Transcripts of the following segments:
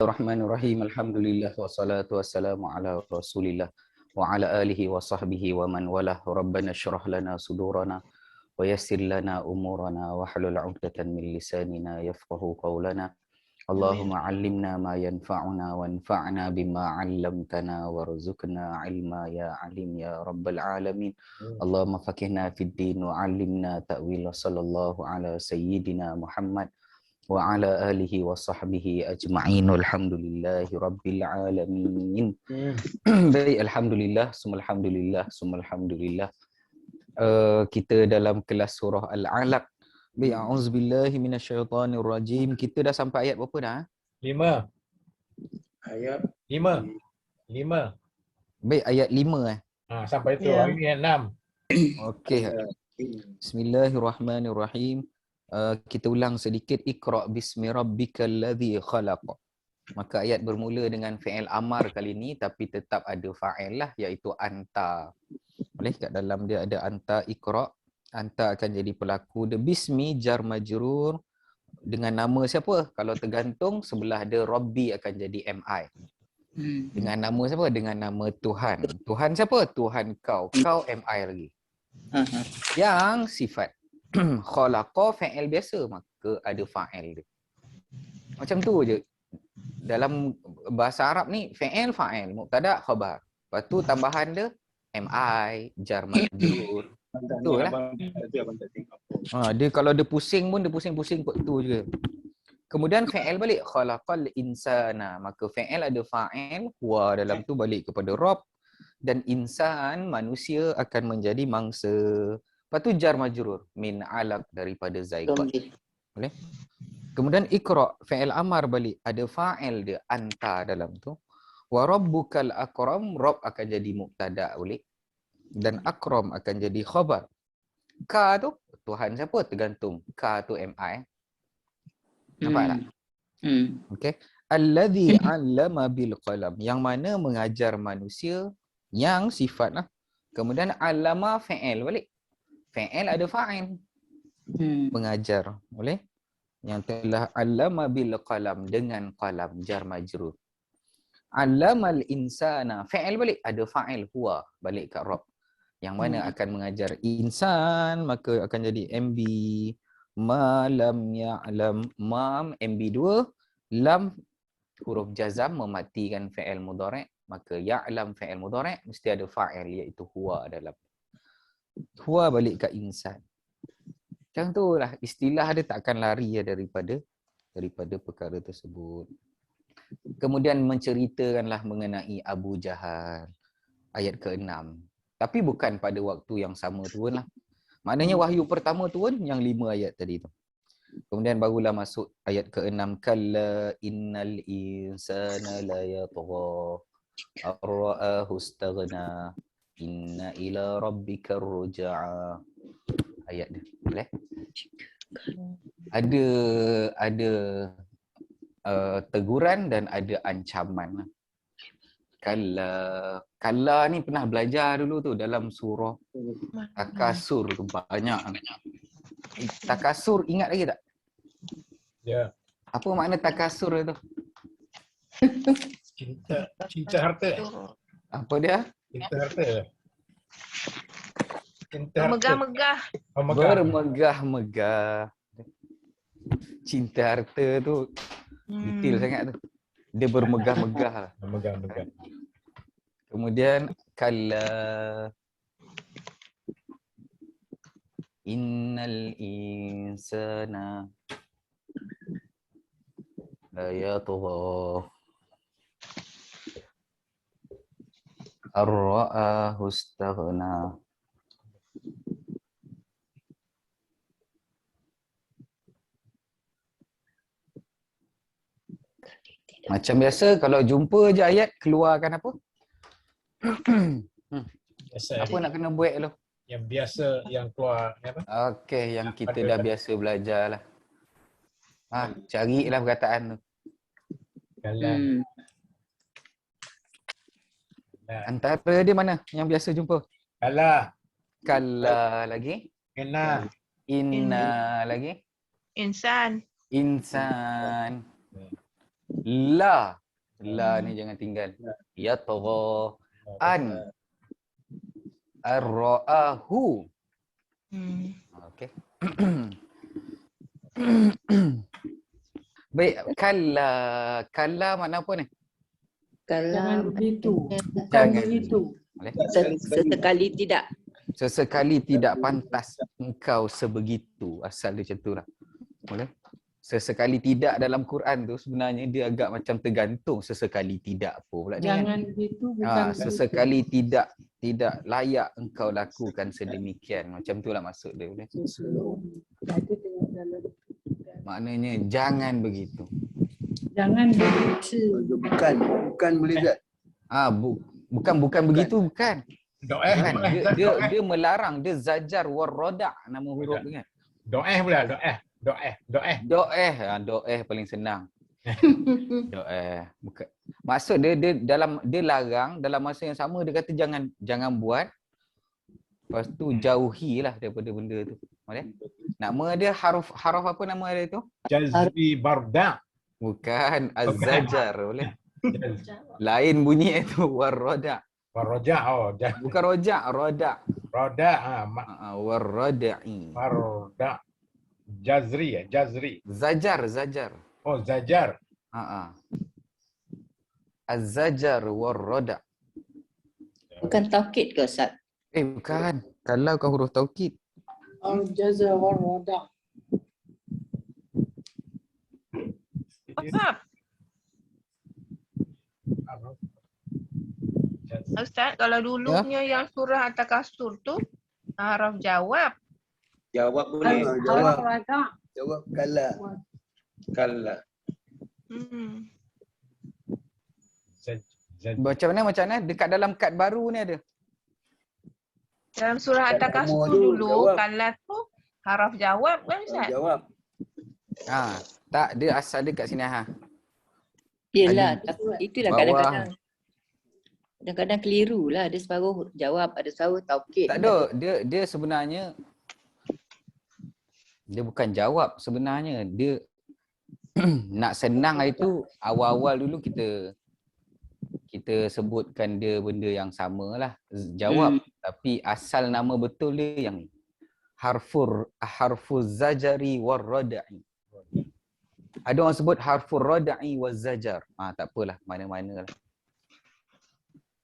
Bismillahirrahmanirrahim. Alhamdulillah wassalatu wassalamu ala Rasulillah wa ala alihi wa sahbihi wa man walah. Rabbana syrah lana sudurana wa yassir lana umurana wa hlul 'uqdatan min lisanina yafqahu qawlana. Allahumma 'allimna ma yanfa'una wanfa'na bima 'allamtana warzuqna 'ilma ya 'alim ya rabbal alamin. Allahumma faqihna fid din wa 'allimna ta'wil. Sallallahu ala sayyidina Muhammad wa ala alihi wa sahbihi ajma'in. Alhamdulillahi rabbil alamin. Baik, alhamdulillah, summa alhamdulillah, summa alhamdulillah. Kita dalam kelas surah Al-Alaq. Baik, a'udzubillahi minasyaitonir rajim. Kita dah sampai ayat berapa dah? 5. Ayat 5. 5. Baik, ayat 5 Sampai tu. Ya. Hari ni ayat 6. Okey. Bismillahirrahmanirrahim. Kita ulang sedikit. Iqra bismi rabbikal ladzi khalaq. Maka ayat bermula dengan fi'il amar kali ni, tapi tetap ada fa'il lah, iaitu anta. Boleh, kat dalam dia ada anta, iqra. Anta akan jadi pelaku. The bismi jar majrur dengan nama siapa? Kalau tergantung sebelah ada Rabbi akan jadi mi. Dengan nama siapa? Dengan nama Tuhan. Tuhan siapa? Tuhan kau. Kau mi lagi. Yang sifat khalaqa fa'il biasa, maka ada fa'il dia. Macam tu je. Dalam bahasa Arab ni fa'il fa'il, mubtada khabar. Lepas tu tambahan dia mi, jar majrur. Betul lah. Dia kalau dia pusing pun dia pusing-pusing kot tu je. Kemudian fa'il balik khalaqal insana, maka fa'il ada fa'il, huwa dalam tu balik kepada Rabb, dan insan manusia akan menjadi mangsa. Lepas tu jar majrur min alaq daripada zaiqat. Boleh? Kemudian iqra fi'il amar balik ada fa'il dia anta dalam tu. Wa rabbukal akram, rabb akan jadi mubtada boleh. Dan akram akan jadi khabar. Ka tu Tuhan siapa? Tergantung. Ka tu mi. Nampak tak? Okey. Allazi 'allama bil qalam, yang mana mengajar manusia, yang sifat lah. Kemudian 'allama fi'il balik. Fi'il ada fa'il. Mengajar. Boleh? Yang telah 'allama bil qalam, dengan qalam, jar majrur. 'Allamal insana, fi'il balik ada fa'il huwa balik kat Rabb. Yang mana akan mengajar insan, maka akan jadi MB. Ma lam ya'lam, mam MB2, lam huruf jazam mematikan fi'il mudhari', maka ya'lam fi'il mudhari' mesti ada fa'il iaitu huwa dalam. Huwa balik kat insan. Macam tu lah, istilah dia takkan lari daripada perkara tersebut. Kemudian menceritakanlah mengenai Abu Jahal, ayat ke-6. Tapi bukan pada waktu yang sama turun lah. Maknanya wahyu pertama turun yang 5 ayat tadi tu. Kemudian barulah masuk ayat ke-6. Kalla innal insana la yatgha ar-ra'ahu istaghna inna ila rabbika ruj'a. Ayat dia. Boleh? Ada teguran dan ada ancaman. Kalla ni pernah belajar dulu tu dalam surah Takasur tu banyak. Takasur ingat lagi tak? Ya. Apa makna takasur tu? Cinta harta. Apa dia? Cinta harta. Cinta harta. Megah-megah. Bermegah-megah. Cinta harta tu detail sangat tu. Dia bermegah-megah lah. Megah-megah. Kemudian kalla innal insana la yatgha ar-ra'ahu istaghna. Macam biasa kalau jumpa je ayat keluarkan apa? Biasa. Apa nak kena buat dulu? Yang biasa yang keluar ni apa? Okey, yang kita dah biasa belajar lah. Carilah perkataan tu. Kalau Antara dia mana yang biasa jumpa? Kalla lagi. kena Inna lagi. Insan. Insan. La. La ni jangan tinggal. Ya tagha. An. Ar-ra'ahu. Okey. Baik, kalla. Kalla makna apa ni? Jangan Kalau begitu. Bukan Jangan. begitu. Boleh? sesekali tidak. Sesekali tidak pantas engkau sebegitu. Asal dia macam tu lah. Boleh? Sesekali tidak dalam Quran tu sebenarnya dia agak macam tergantung sesekali tidak apa pula ni kan. Jangan begitu, bukan begitu. Sesekali tidak layak engkau lakukan sedemikian. Macam tu lah maksud dia. Boleh? Jadi tengok dalam. Maknanya jangan begitu. Jangan begitu. Bukan boleh tak? Bukan begitu, bukan. Do'eh. Kan? Dia melarang, dia zajar warroda nama huruf dia kan. Do'eh pula. Do'eh. Do'eh paling senang. Do'eh. Bukan. Maksud dia dia larang dalam masa yang sama dia kata jangan buat. Lepas tu jauhilah daripada benda tu. Boleh? Nama dia haruf apa nama dia tu? Jazri barda. Bukan az-zajar, boleh? Lain bunyi itu warroda. Warroja. Bukan rojak, roda. Roda. Warroda'i. Warda. Jazri. Zajar. Oh, zajar. Az-zajar warroda. Bukan taukid ke Ustaz? Bukan. Kalau kau huruf taukid. Al-jaza wal-wada'. Ustaz, kalau dulunya yang surah At-Takasur tu haraf jawab. Jawab boleh. Jawab. Al-wada'. Jawab kala. Kalla. Macam mana? Dekat dalam kad baru ni ada. Dalam surah At-Takasur Kamu tu dulu, jawab. kalat tu haraf jawab kan Ustaz? Jawab. Tak, dia asal dia kat sini Yelah, Ada itulah bawah. kadang-kadang keliru lah. Ada separuh jawab, ada separuh taukid. Tak ada. Dia sebenarnya dia bukan jawab sebenarnya. Dia nak senang itu awal-awal dulu kita sebutkan dia benda yang samalah. Jawab. Tapi asal nama betul dia yang ni. Harfur zajari warrada'i. Ada orang sebut harfur rada'i wazajar. Tak apalah, mana-mana lah.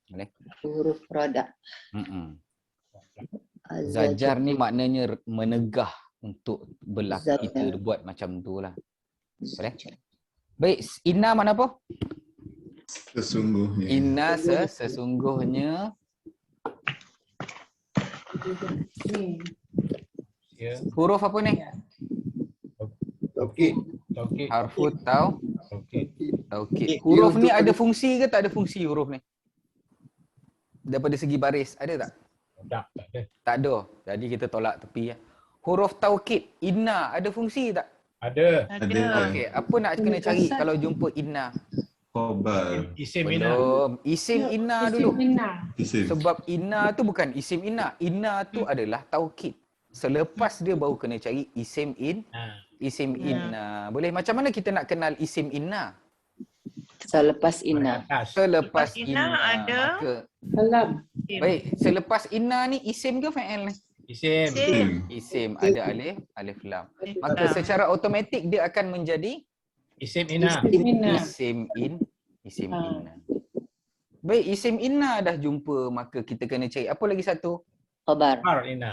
Boleh? Huruf roda. Zajar ni maknanya menegah untuk berlaku. Zajar. Kita buat macam tu lah. Boleh? Baik, inna mana apa? Sesungguhnya. Inna sesungguhnya. Ya. Huruf apa ni? Okey. Taukid. Harfu Taukid. taukid. Huruf ni ada fungsi ke tak ada fungsi huruf ni? Daripada segi baris, ada tak? Tak ada. Tak ada. Jadi kita tolak tepi. Huruf taukid, inna, ada fungsi tak? Ada. Ada. Okey, apa nak kena cari kalau jumpa inna? Khobar. Isim ina. Belum. Isim inna dulu. Isim. Sebab inna tu bukan isim inna. Inna tu adalah taukid. Selepas dia baru kena cari isim isim inna. Boleh? Macam mana kita nak kenal isim inna? Selepas inna. Selepas Inna ada. Maka, Kalam. baik, selepas inna ni isim ke fa'il ni? Isim. Isim. Isim ada alif lam. Maka secara automatik dia akan menjadi Isim ina. isim inna. Baik, isim inna dah jumpa, maka kita kena cari apa lagi satu? Khabar.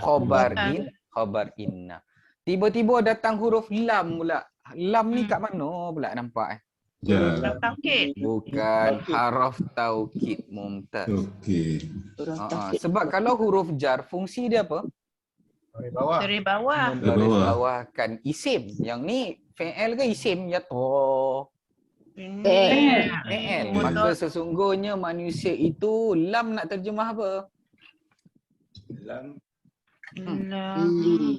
Khabar ina. Khabar inna. Tiba-tiba datang huruf lam pula. Lam ni kat mana pula nampak? Jar. Taukid. Bukan haraf taukid mumtaz. Okey. Huruf Ha, taukid. sebab kalau huruf jar, fungsi dia apa? Dari bawah. Dari bawah. Membaris bawah. bawahkan isim. Yang ni fi'il ke isim? Ya toh. Fi'il. Maka sesungguhnya manusia itu lam nak terjemah apa? Lam.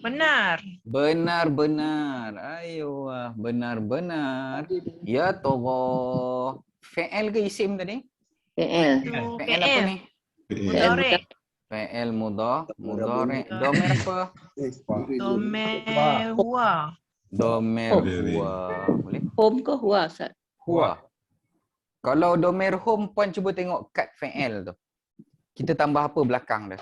Benar. Benar-benar. Ayo, benar-benar. Ya toh. Fi'il ke isim tadi? PL. Fi'il apa ni? Mudhari'. Fi'il mudhari'. Domer apa? Domer huwa. Domer huwa. Boleh? Home ke huwa Ustaz? Huwa. Kalau domain home, puan cuba tengok kad fi'il tu. Kita tambah apa belakang dia?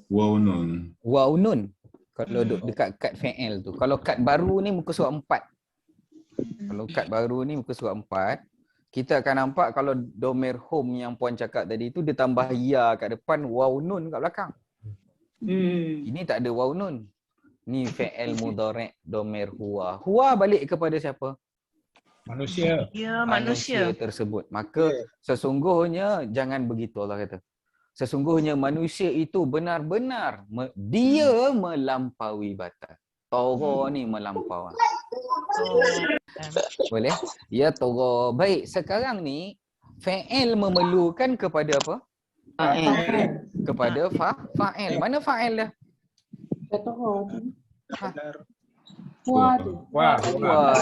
Waw nun. Waw nun. Kalau dekat kad fi'il tu. Kalau kad baru ni muka surat 4. Kalau kad baru ni muka surat 4, kita akan nampak kalau domain home yang puan cakap tadi tu dia tambah ya kat depan, waw nun kat belakang. Ini tak ada waw nun. Ni fi'il mudhari' domain huwa. Huwa balik kepada siapa? Manusia. Ya, manusia. Tersebut. Maka sesungguhnya jangan begitu Allah kata. Sesungguhnya manusia itu benar-benar dia melampaui batas. Togha ni melampau. Boleh? Ya togha. Baik, sekarang ni fi'il memerlukan kepada apa? Kepada fa'il. Mana fa'il dah? Kata orang tu. Wah. tu. Wah. Wah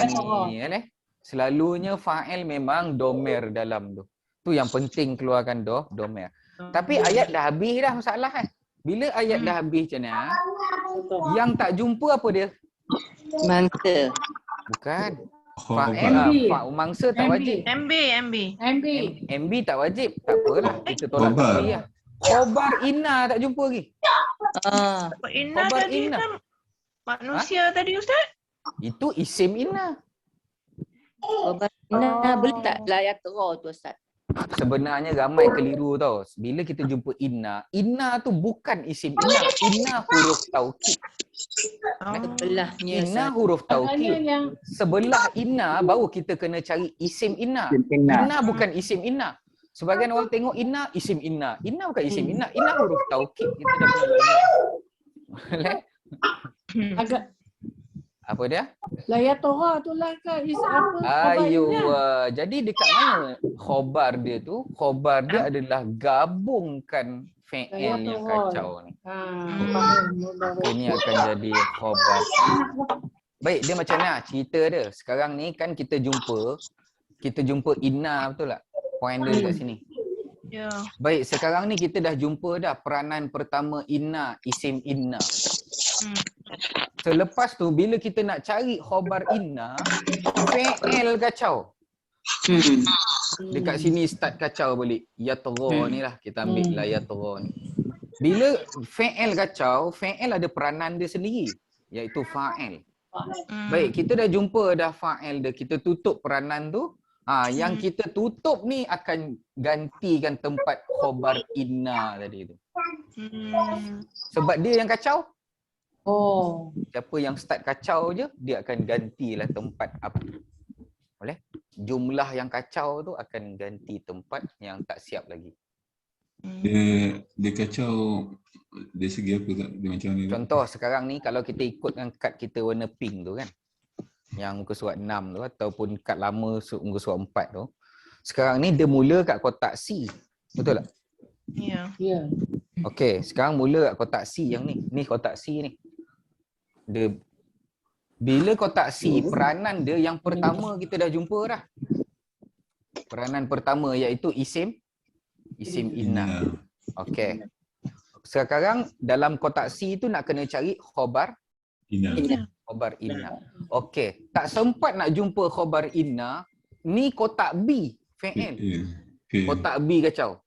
ni. Selalunya fa'il memang domer dalam tu. Tu yang penting keluarkan domer. Tapi ayat dah habis dah masalah kan. Bila ayat dah habis macam mana? Yang tak jumpa apa dia? Mangsa. Bukan. Khobar. Fa'il mangsa tak wajib. MB. MB tak wajib. Tak apalah. Kita tolak Khobar. tak lah. Khobar inna tak jumpa lagi. Inna Khabar tadi inna. kan manusia tadi Ustaz. Itu isim inna. Khabar inna boleh tak layat ra tu Ustaz? Sebenarnya ramai keliru tau. Bila kita jumpa inna tu bukan isim inna. Inna huruf taukid. Sebelahnya Inna Ustaz. huruf Maknanya taukid. yang Sebelah inna baru kita kena cari isim inna. Inna bukan isim inna. Sebagian orang tengok inna isim inna. Inna bukan isim inna. Inna huruf taukid. Kita dah pernah belajar. agak Apa dia? layat Torah tu lah kan is apa khabarnya. Ayo, jadi dekat mana khobar dia tu? Khobar dia adalah gabungkan fi'il yang kacau ni. Ini akan jadi khobar. Baik, dia macam mana cerita dia? Sekarang ni kan kita jumpa inna, betul tak? Point dia dekat sini. Ya. Baik, sekarang ni kita dah jumpa dah peranan pertama inna, isim inna. Selepas tu bila kita nak cari khobar inna, fi'il kacau. Dekat sini start kacau balik. Yatgha ni lah, kita ambil lah yatgha ni. Bila fi'il kacau, fi'il ada peranan dia sendiri, iaitu fa'il. Baik, kita dah jumpa dah fa'il dia, kita tutup peranan tu. Yang kita tutup ni akan gantikan tempat khobar inna tadi tu. Sebab dia yang kacau. Oh. Siapa yang start kacau je, dia akan gantilah tempat apa. Boleh? Jumlah yang kacau tu akan ganti tempat yang tak siap lagi. Dia kacau dari segi apa tak? Dia macam ni. Contoh sekarang ni kalau kita ikutkan kad kita warna pink tu kan. Yang muka surat 6 tu ataupun kad lama muka surat 4 tu. Sekarang ni dia mula kat kotak C. Betul tak? Ya. Ya. Okey, sekarang mula kat kotak C yang ni. Ni kotak C ni. Dia bila kotak C, peranan dia yang pertama kita dah jumpa dah. Peranan pertama iaitu isim inna. Okey. Sekarang dalam kotak C tu nak kena cari khobar Inna. khobar inna. Okey, tak sempat nak jumpa khobar inna, ni kotak B, fi'il. Kotak B kacau.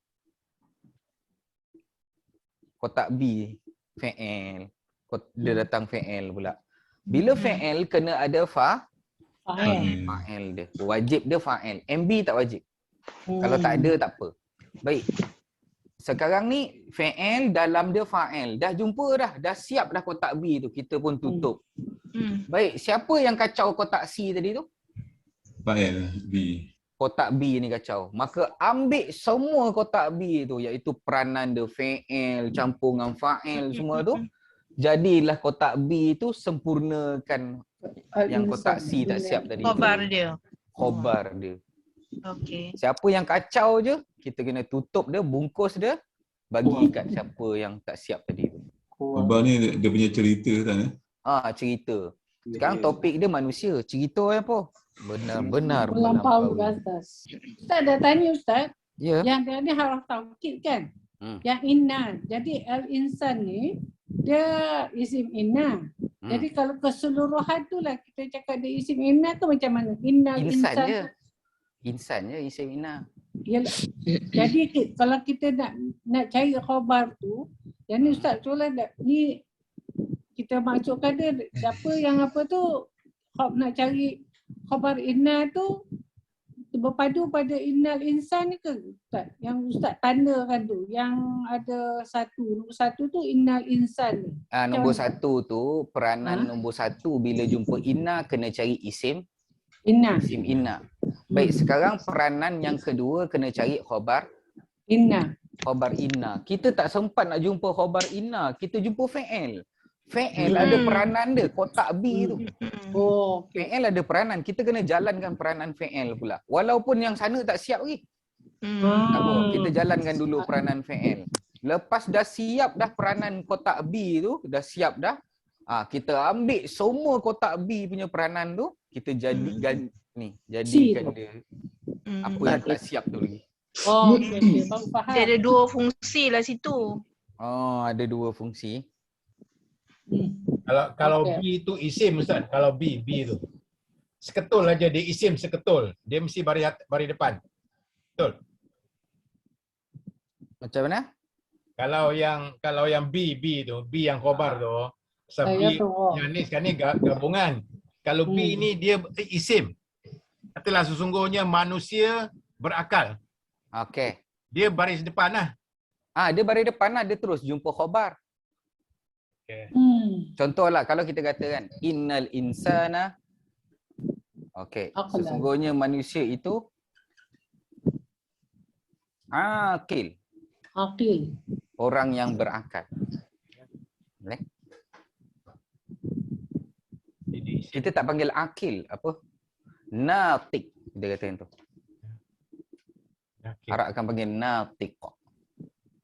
Kotak B, fi'il. Dia datang fi'il pula. Bila fi'il kena ada fa'il dia. Wajib dia fa'il. MB tak wajib. Kalau tak ada tak apa. Baik. Sekarang ni fi'il dalam dia fa'il. Dah jumpa dah. Dah siap dah kotak B tu. Kita pun tutup. Baik. Siapa yang kacau kotak C tadi tu? Fa'il B. Kotak B ni kacau. Maka ambil semua kotak B tu, iaitu peranan dia fi'il, campur dengan fa'il semua tu. Jadilah kotak B tu sempurnakan yang kotak C tak siap tadi. Khobar dia. Khobar dia. Okey. Siapa yang kacau je, kita kena tutup dia, bungkus dia, bagi kat siapa yang tak siap tadi tu. Khobar ni dia punya cerita kan? Cerita. Sekarang topik dia manusia. Cerita apa? Benar-benar Melampaui melampaui. batas. Ustaz dah tanya Ustaz, Ya. yang dia ni haraf taukid kan? Yang inna. Jadi al-insan ni dia isim inna. Jadi kalau keseluruhan tu lah kita cakap dia isim inna tu macam mana? Innal Insan je. Insan je isim inna. Yalah. Jadi kalau kita nak cari khabar tu, yang ni Ustaz soalan ni kita masukkan dia siapa yang apa tu nak cari khabar inna tu berpadu pada innal insan ni ke Ustaz? Yang Ustaz tandakan tu, yang ada nombor satu tu innal insan ni. Nombor satu tu, peranan nombor satu bila jumpa inna kena cari isim Inna. isim inna. Baik, sekarang peranan yang kedua kena cari khabar Inna. khabar inna. Kita tak sempat nak jumpa khabar inna, kita jumpa fi'il. Fi'il ada peranan dia, kotak B tu. Oh, Fi'il ada peranan, kita kena jalankan peranan fi'il pula. Walaupun yang sana tak siap lagi. Tak apa, kita jalankan dulu peranan fi'il. Lepas dah siap dah peranan kotak B tu, dah siap dah. Kita ambil semua kotak B punya peranan tu, kita jadikan jadikan dia apa yang tak siap tu lagi. Oh, okey, baru faham. Dia ada dua fungsi lah situ. Oh, ada dua fungsi. Kalau Okey. B tu isim Ustaz, kalau B tu. Seketul aja dia isim seketul. Dia mesti baris depan. Betul. Macam mana? Kalau yang B tu, B yang khabar tu, Saya B tahu. yang ni sekarang ni gabungan. Kalau B ni dia isim. Katalah sesungguhnya manusia berakal. Okey. Dia baris depan lah. Dia baris depan lah, dia terus jumpa khabar. Contohlah kalau kita katakan innal insana, okey, Aqlan. sesungguhnya manusia itu akil, Aqil. orang yang berakal. Boleh? Jadi Kita tak panggil akil, apa? Natiq, kita katakan tu. Arab akan panggil natiq.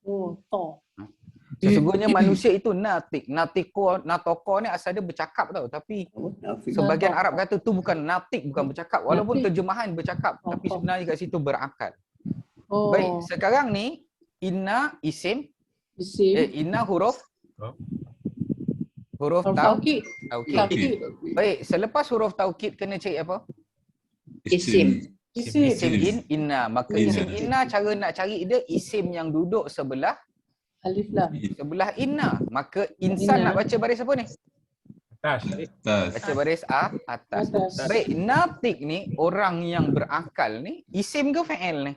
Oh, to. Sesungguhnya manusia itu natiq. Natoko ni asal dia bercakap tau, tapi sebahagian Arab kata tu bukan natiq, bukan bercakap. Walaupun Natiq. terjemahan bercakap, tapi sebenarnya kat situ berakal. Oh, Baik, sekarang ni inna isim, isim. inna huruf Huruf taukid. taukid. Taukid. Taukid. Baik, selepas huruf taukid kena cari apa? Isim. Isim. Isim inna. Maka Inna. isim inna cara nak cari dia isim yang duduk sebelah Alif lam. inna. Maka insan Inna. nak baca baris apa ni? atas. Baca baris atas. Atas. Baik, natiq ni orang yang berakal ni isim ke fi'il ni?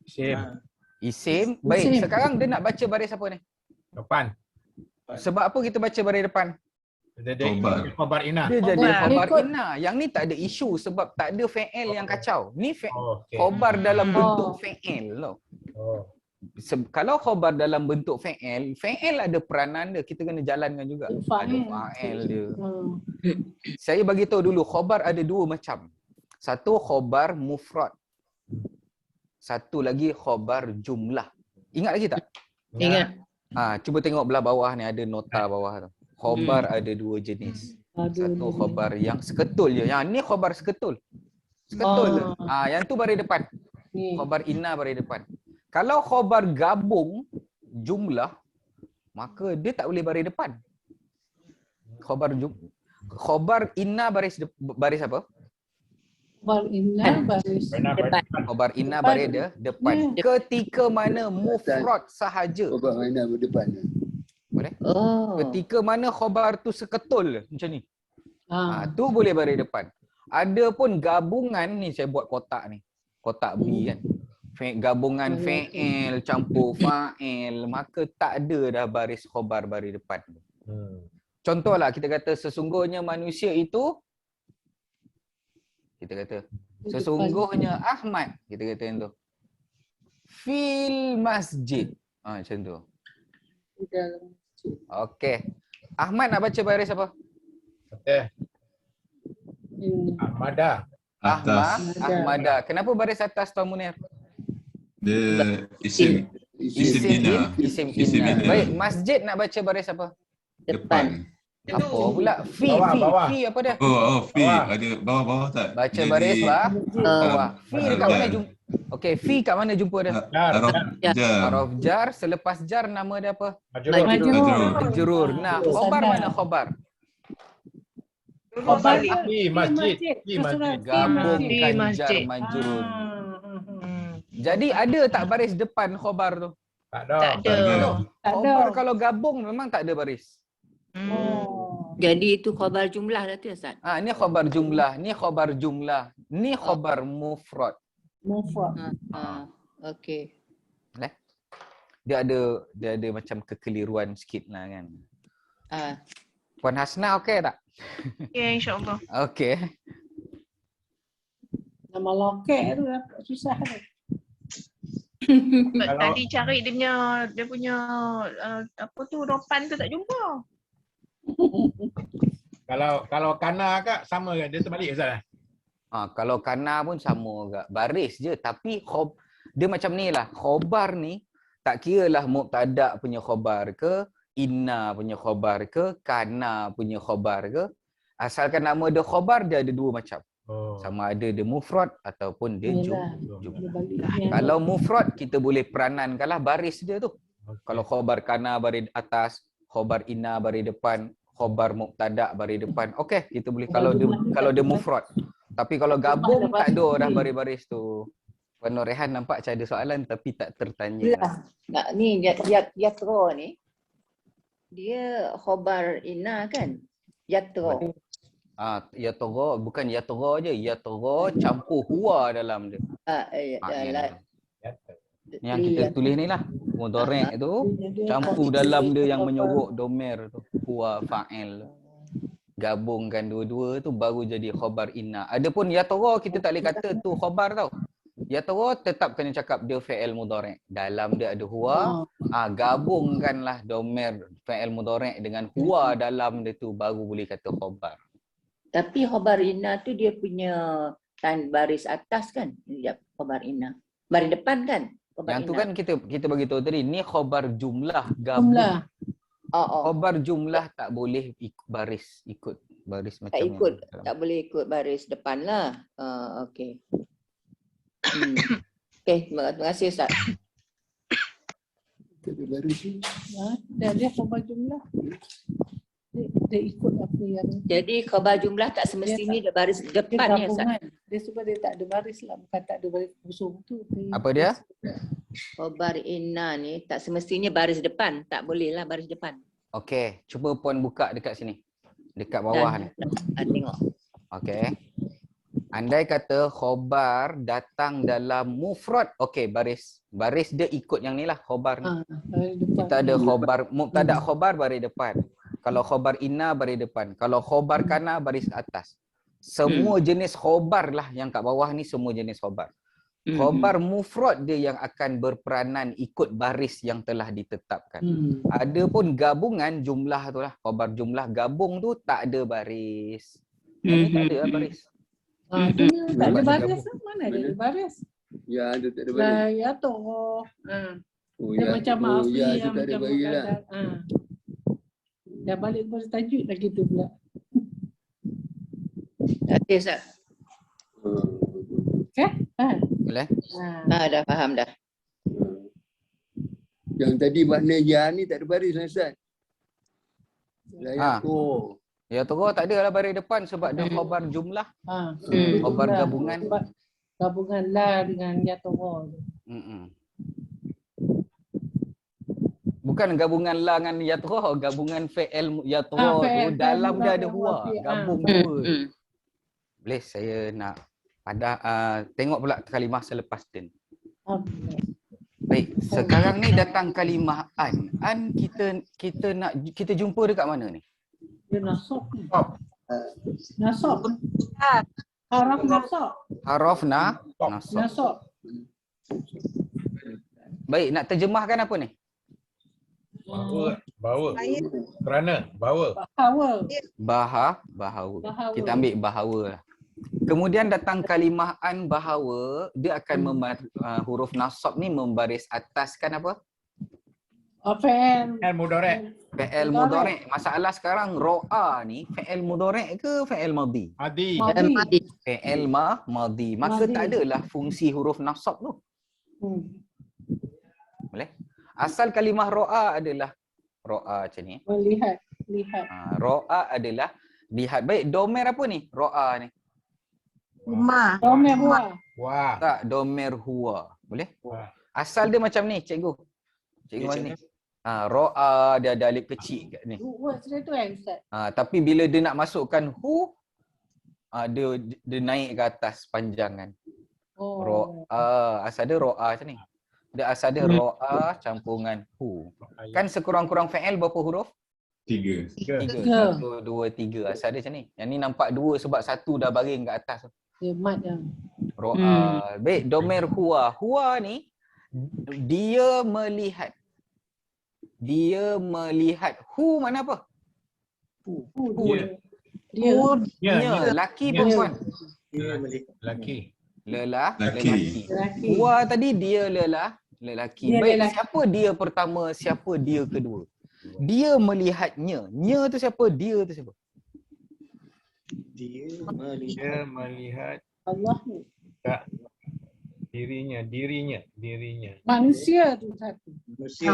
Isim. Isim. Baik, Isim. sekarang dia nak baca baris apa ni? Depan. Sebab apa kita baca baris depan? Dia Khabar. khabar inah. Dia jadi Khabar. khabar Ikut. inna. Yang ni tak ada isu sebab tak ada fi'il yang kacau. Ni Okey. khabar dalam Oh. bentuk fi'il tau. Oh. Kalau khabar dalam bentuk fi'il ada peranan dia, kita kena jalankan juga. Ada Fa'il. fa'il dia. Hmm. Saya bagi tahu dulu, khabar ada dua macam. Satu khabar mufrad. Satu lagi khabar jumlah. Ingat lagi tak? Ingat. Cuba tengok belah bawah ni ada nota bawah tu. Khabar ada dua jenis. Satu khabar yang seketul je. Yang ni khabar seketul. Seketul je. Yang tu baris depan. Ni. Khabar inna baris depan. Kalau khabar gabung jumlah, maka dia tak boleh baris depan. Khabar inna baris apa? Khabar inna baris. Depan. Khabar inna baris dia depan. Ketika mana mufrad sahaja. Khabar mana berdepan. Boleh? Oh. Ketika mana khabar tu seketul macam ni. Ah. Tu boleh baris depan. Ada pun gabungan ni, saya buat kotak ni. Kotak B kan. Gabungan fi'il campur fa'il, maka tak ada dah baris khabar baris depan. Contohlah kita kata sesungguhnya manusia itu, kita kata sesungguhnya Ahmad, kita kata yang tu, fil masjid. Macam tu. Di dalam masjid. Okey. Ahmad nak baca baris apa? Ini. Ahmada. Atas. Ahmada. Kenapa baris atas Tuan Munir? Dia isim. Isim inna. Isim Isim inna. inna. Baik, masjid nak baca baris apa? Depan. Apa pula? Fi, Bawah. fi apa dia? Fi. Bawah. Ada bawah-bawah tak? Baca Jadi, baris bawah. Fi dekat mana Jar. jumpa? Okey, fi kat mana jumpa dia? Araf Ya. jar. Haraf jar, selepas jar nama dia apa? Majrur. Majrur. Majrur. Nah, khabar mana khabar? Khabar dia Fi masjid. Fi Terserah masjid. fi masjid. Gabungkan jar masjid. majrur. Jadi ada tak baris depan khobar tu? Tak ada. Tak ada. Tak ada. Khobar kalau gabung memang tak ada baris. Oh. Jadi itu khabar jumlah dah tu Ustaz. Ni khobar jumlah, ni khobar jumlah, ni khobar mufrad. Mufrad. Okey. Dia ada macam kekeliruan sikit lah kan. Puan Hasna okey tak? Ya, insyaAllah. Okey. Nama lokek tu susah tu. Kalau- Tadi cari dia punya apa tu ropan tu tak jumpa. Kalau kana kak sama ke? Dia terbalik Ustaz? Kalau kana pun sama juga. Baris je tapi dia macam ni lah. Khobar ni tak kira lah mubtada punya khobar ke, inna punya khobar ke, kana punya khobar ke. Asalkan nama dia khobar, dia ada dua macam. Oh. Sama ada dia mufrad ataupun dia Yelah. jumlah. Dia balik ni. Kalau mufrad kita boleh peranankanlah baris dia tu. Okay. Kalau khobar kana baris atas, khobar inna baris depan, khobar mubtada baris depan. Okey, kita boleh kalau dia mufrad. Tapi kalau gabung tak ada dah baris-baris tu. Puan Nur Rehan nampak macam ada soalan tapi tak tertanya. Yalah. Nak ni yatra ni. Dia khabar inna kan? Yatra. Yatra bukan yatra je, yatra campur huwa dalam dia. Yang kita tulis ni lah. Mudhari' tu campur dalam dia yang menyorok domer tu. Huwa fa'il. Gabungkan dua-dua tu baru jadi khabar inna. Adapun yatra kita tak boleh kata tu khabar tau. Yatra tetap kena cakap dia fi'il mudhari'. Dalam dia ada huwa. Gabungkanlah domer fi'il mudhari' dengan huwa dalam dia tu baru boleh kata khabar. Tapi khabar inna tu dia punya baris atas kan? Khabar inna. Baris depan kan? Yang tu kan kita bagi tahu tadi, ni khabar jumlah gabung. Jumlah. Khabar jumlah tak boleh ikut baris macam Tak ikut, yang tak boleh ikut baris depan lah. Okey. Okey, terima kasih Ustaz. Dia khabar jumlah. Dia ikut apa yang Jadi khabar jumlah tak semestinya dia baris dia depan ya Ustaz. gabungan. Dia sebab dia tak ada baris lah. Bukan tak ada baris kosong tu. Apa dia? Khabar inna ni tak semestinya baris depan. Tak boleh lah baris depan. Okey, cuba puan buka dekat sini. Dekat bawah ni. Tengok. Okey. Andai kata khabar datang dalam mufrad, okey baris dia ikut yang ni lah khabar ni. Kita ada khabar mubtada khabar baris depan. Kalau khabar inna baris depan. Kalau khabar kana baris atas. Semua jenis khabar lah yang kat bawah ni semua jenis khabar. Khabar mufrad dia yang akan berperanan ikut baris yang telah ditetapkan. Adapun gabungan jumlah tu lah. Khabar jumlah gabung tu tak ada baris. Ini tak ada baris. Tak ada baris. Mana ada baris? Ya, ada tak ada baris. Ya tu. Dia macam Afi yang tak ada macam baris lah. Dah balik kepada tajuk dah gitu pula. Okey Ustaz. Okay? Boleh? Dah faham dah. Yang tadi makna ya ni tak ada baris lah Ustaz. Layak tu. Ya tu tak ada lah baris depan sebab dia khabar jumlah. Khabar gabungan. Gabungan la dengan ya tu. Bukan gabungan la dengan yatra, gabungan fi'il yatra tu dalam dia ada huwa, gabung dua. Boleh saya nak tengok pula kalimah selepas din. Baik, sekarang ni datang kalimah an. An kita jumpa dekat mana ni? Dia nasab. Nasab. Haraf nasab. Haraf nasab. Nasab. Baik, nak terjemahkan apa ni? Bahawa. Kerana bahawa. Bahawa. Kita ambil bahawa lah. Kemudian datang kalimah an bahawa dia akan huruf nasab ni membaris ataskan apa? Fi'il mudhari'. Fi'il mudhari'. Masalah sekarang ro'a ni fi'il mudhari' ke fi'il madhi? Adi. Fi'il madhi. Maka tak adalah fungsi huruf nasab tu. Boleh? Asal kalimah ro'a adalah ro'a macam ni. Lihat. Ro'a adalah lihat. Baik, domer apa ni? Ro'a ni. Rumah. Domer huwa. Wah. Tak, domer huwa. Boleh? Wah. Asal dia macam ni, cikgu. Cikgu Macam ni. Ro'a, dia ada alif kecil kat ni. Huwa sudah tu kan Ustaz? Tapi bila dia nak masukkan hu, dia naik ke atas panjangan. Oh. Ro'a, asal dia ro'a macam ni. Dia asal dia ro'a campungan hu. Kan sekurang-kurang fi'il berapa huruf? 3. 3. 1, 2, 3. Asal dia macam ni. Yang ni nampak 2 sebab 1 dah baring kat atas. Dia mat yang. Ro'a. Baik, domer huwa. Huwa ni, dia melihat. Dia melihat. Hu mana apa? Dia. Nya, laki perempuan. Lelaki. Lelaki. Lelaki. Huwa tadi dia lelaki. Dia Baik, lelaki. siapa dia pertama, siapa dia kedua? Dia melihatnya. Nya tu siapa? Dia tu siapa? Dia Dia melihat Allah. tak dirinya. Manusia tu satu. manusia.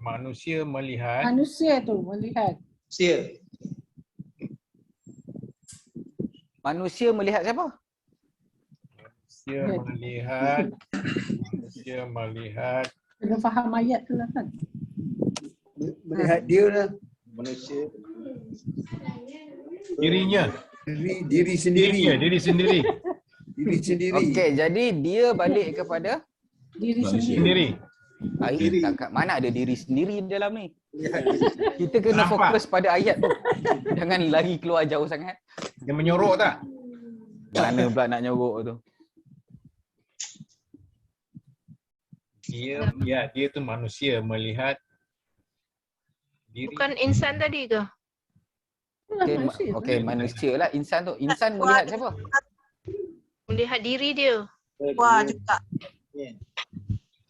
Manusia melihat Manusia tu melihat. Manusia melihat siapa? Manusia melihat Kena faham ayat tu lah kan. Melihat dia lah. Manusia. dirinya. Diri sendiri. Diri sendiri. Diri sendiri. Okey, jadi dia balik kepada Diri Manusia. sendiri. ayat. Mana ada diri sendiri dalam ni? Kita kena Nampak. fokus pada ayat tu. Jangan lari keluar jauh sangat. Dia menyorok tak? Mana pula nak nyorok tu? Dia tu manusia melihat diri. Bukan insan tadi ke? Itulah Okey, manusia. okey, manusia lah. Insan tu. Insan melihat siapa? Melihat diri dia.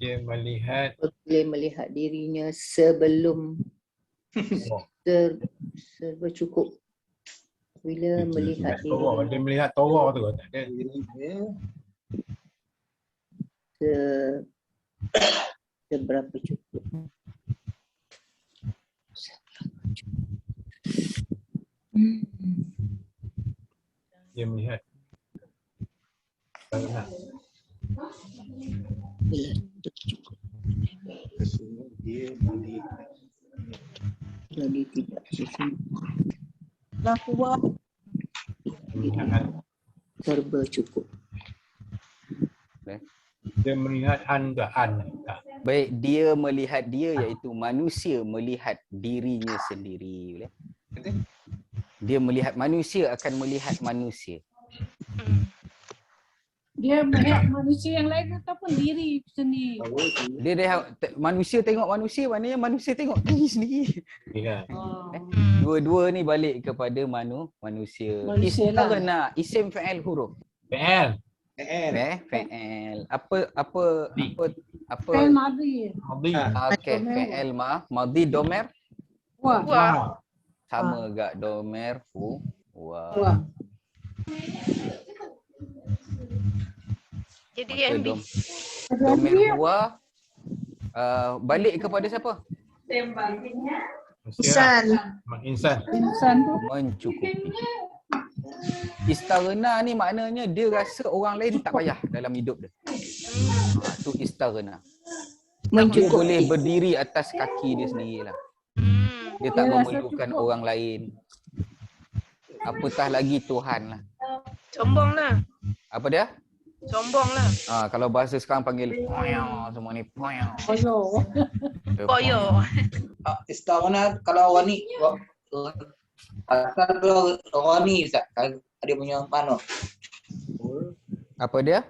Dia melihat Boleh melihat dirinya sebelum serba cukup. Bila melihat Torah. diri Dia melihat Torah tu tak ada. seberapa cukup. Dia melihat. Bila cukup. Dia melihat. Lagi tidak Melihat. serba cukup. Dia melihat anda. Tak. Baik, dia melihat dia iaitu manusia melihat dirinya sendiri. Boleh? Dia melihat manusia akan melihat manusia. Dia melihat manusia yang lain ataupun diri sendiri. Manusia tengok manusia, maknanya manusia tengok diri sendiri. Ya. Oh. Dua-dua ni balik kepada manusia. Manusia lah. Istighrna, isim fa'il huruf. PL. Fa'il. Apa Fi'il madhi. Madi. okey, fa'il madhi domer Wah. Wah. sama gak domer hu wa. Wah. Jadi Maka yang B. domer huwa balik kepada siapa? Insan. Insan. Insan tu. Mencukupi. Istighrna ni maknanya dia rasa orang lain tak payah dalam hidup dia. Tu istighrna. Dia boleh berdiri atas kaki dia sendirilah. Dia tak Dia rasa memerlukan cukup. orang lain. Apatah lagi Tuhan lah. Sombong lah. Apa dia? Sombong lah. Kalau bahasa sekarang panggil poyo semua ni poyo. Koyo. Koyo. Istighna kalau orang ni kalau orang ni Ustaz, dia punya mana? Apa dia?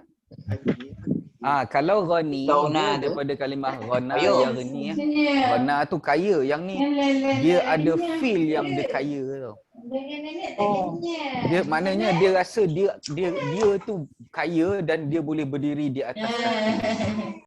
Kalau ghani Tauna dia tu. daripada kalimah ghana Ayo. yang ni. Ghana tu kaya, yang ni dia ada feel yang dia kaya tau. Dia maknanya dia rasa dia tu kaya dan dia boleh berdiri di atas kaki.